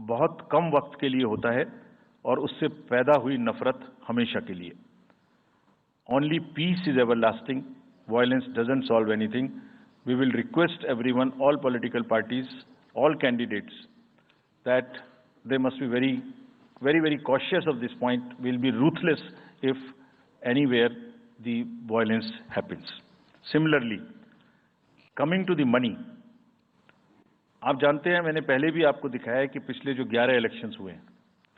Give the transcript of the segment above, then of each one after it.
बहुत कम वक्त के लिए होता है और उससे पैदा हुई नफरत हमेशा के लिए। Only peace is everlasting. Violence doesn't solve anything. We will request everyone, all political parties, all candidates, that they must be very, very, very cautious of this point. We'll be ruthless if anywhere the violence happens. Similarly, coming to the money, आप जानते हैं, मैंने पहले भी आपको दिखाया है कि पिछले जो 11 इलेक्शंस हुए हैं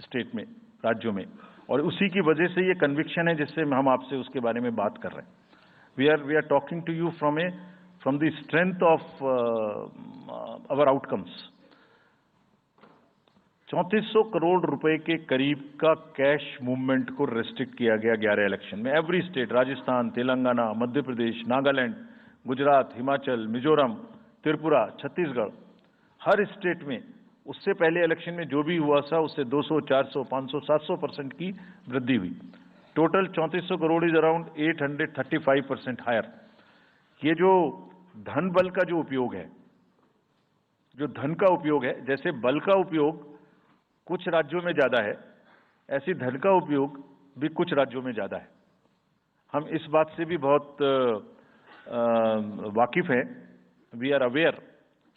स्टेट में, राज्यों में, और उसी की वजह से ये कन्विक्शन है जिससे हम आपसे उसके बारे में बात कर रहे हैं। We are talking to you from the strength of our outcomes. 3400 crore रुपए के करीब का कैश मूवमेंट को रेस्ट्रिक्ट किया गया 11 इलेक्शन में। एवरी स्टेट, राजस्थान, तेलंगाना, मध्य प्रदेश, नागालैंड, गुजरात, हिमाचल, मिजोरम, त्रिपुरा, छत्तीसगढ़, हर स्टेट में उससे पहले इलेक्शन में जो भी हुआ था उससे 200, 400, 500, 700% की वृद्धि हुई। Total 3400 crore is around 835% higher. ये जो धन बल का जो उपयोग है, जो धन का उपयोग है, जैसे बल का उपयोग कुछ राज्यों में ज्यादा है, ऐसी धन का उपयोग भी कुछ राज्यों में ज्यादा है। हम इस बात से भी बहुत वाकिफ हैं। We are aware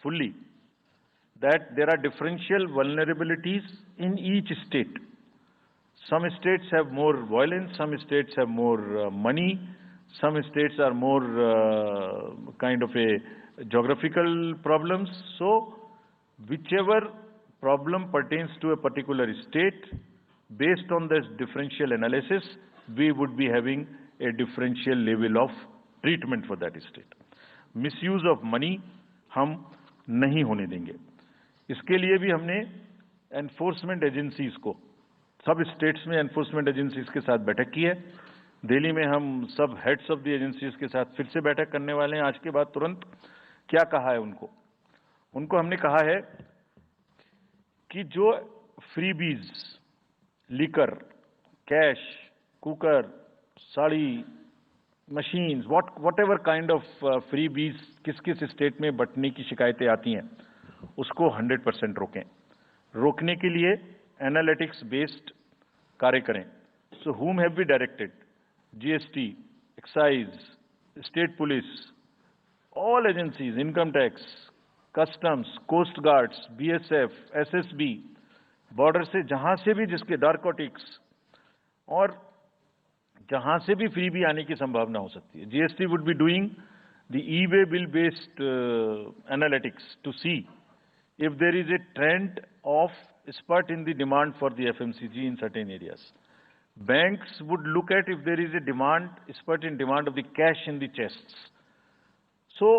fully that there are differential vulnerabilities in each state. Some states have more violence, some states have more money, some states are more kind of a geographical problems. So whichever problem pertains to a particular state, based on this differential analysis, we would be having a differential level of treatment for that state. Misuse of money हम नहीं होने देंगे। इसके लिए भी हमने enforcement agencies को, सब स्टेट्स में एनफोर्समेंट एजेंसीज के साथ बैठक की है। दिल्ली में हम सब हेड्स ऑफ द एजेंसीज के साथ फिर से बैठक करने वाले हैं आज के बाद तुरंत। क्या कहा है उनको हमने कहा है कि जो freebies, liquor, cash, cooker, sari, machines, whatever kind of freebies किस किस स्टेट में बंटने की शिकायतें आती हैं, उसको 100% रोकें। रोकने के लिए एनालिटिक्स बेस्ड कार्य करें। So whom have we directed? GST, excise, state police, all agencies, income tax, customs, coast guards, BSF, SSB, border से जहां से भी जिसके नारकोटिक्स और जहां से भी फ्री भी आने की संभावना हो सकती है। GST would be doing the e-way bill based analytics to see if there is a trend of spurt in the demand for the FMCG in certain areas. Banks would look at if there is a demand, spurt in demand of the cash in the chests. So,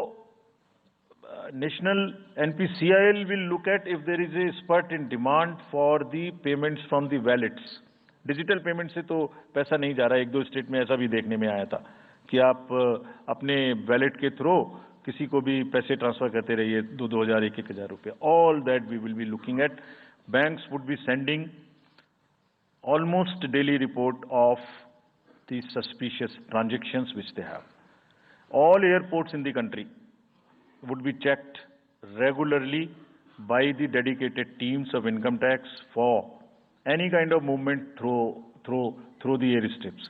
National NPCIL will look at if there is a spurt in demand for the payments from the wallets. Digital payment से तो पैसा नहीं जा रहा है। 1-2 state में ऐसा भी देखने में आया था कि आप अपने वैलेट के थ्रू किसी को भी पैसे ट्रांसफर करते रहिए, 2,000, 1,000 रुपये। All that we will be looking at. Banks would be sending almost daily report of the suspicious transactions which they have. All airports in the country would be checked regularly by the dedicated teams of income tax for any kind of movement through the air strips.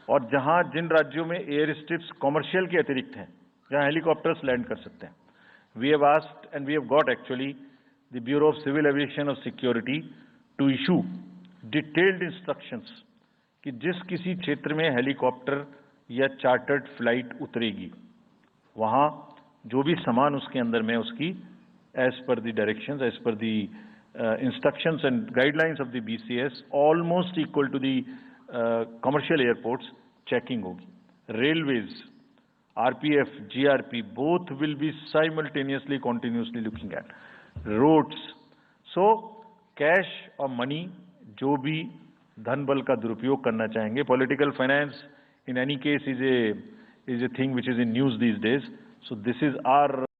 और जहां जिन राज्यों में air strips commercial के अतिरिक्त हैं, जहां helicopters land कर सकते हैं, we have asked and we have got actually the bureau of civil aviation of security to issue detailed instructions कि जिस किसी क्षेत्र में हेलीकॉप्टर या चार्टर्ड फ्लाइट उतरेगी, वहां जो भी सामान उसके अंदर में उसकी as per the directions, as per the instructions and guidelines of the BCS, almost equal to the commercial airports, checking hogi. Railways, RPF, GRP, both will be simultaneously, continuously looking at. Roads. So, cash or money, जो भी धन बल का दुरुपयोग करना चाहेंगे, political finance in any case is a thing which is in news these days. So, this is our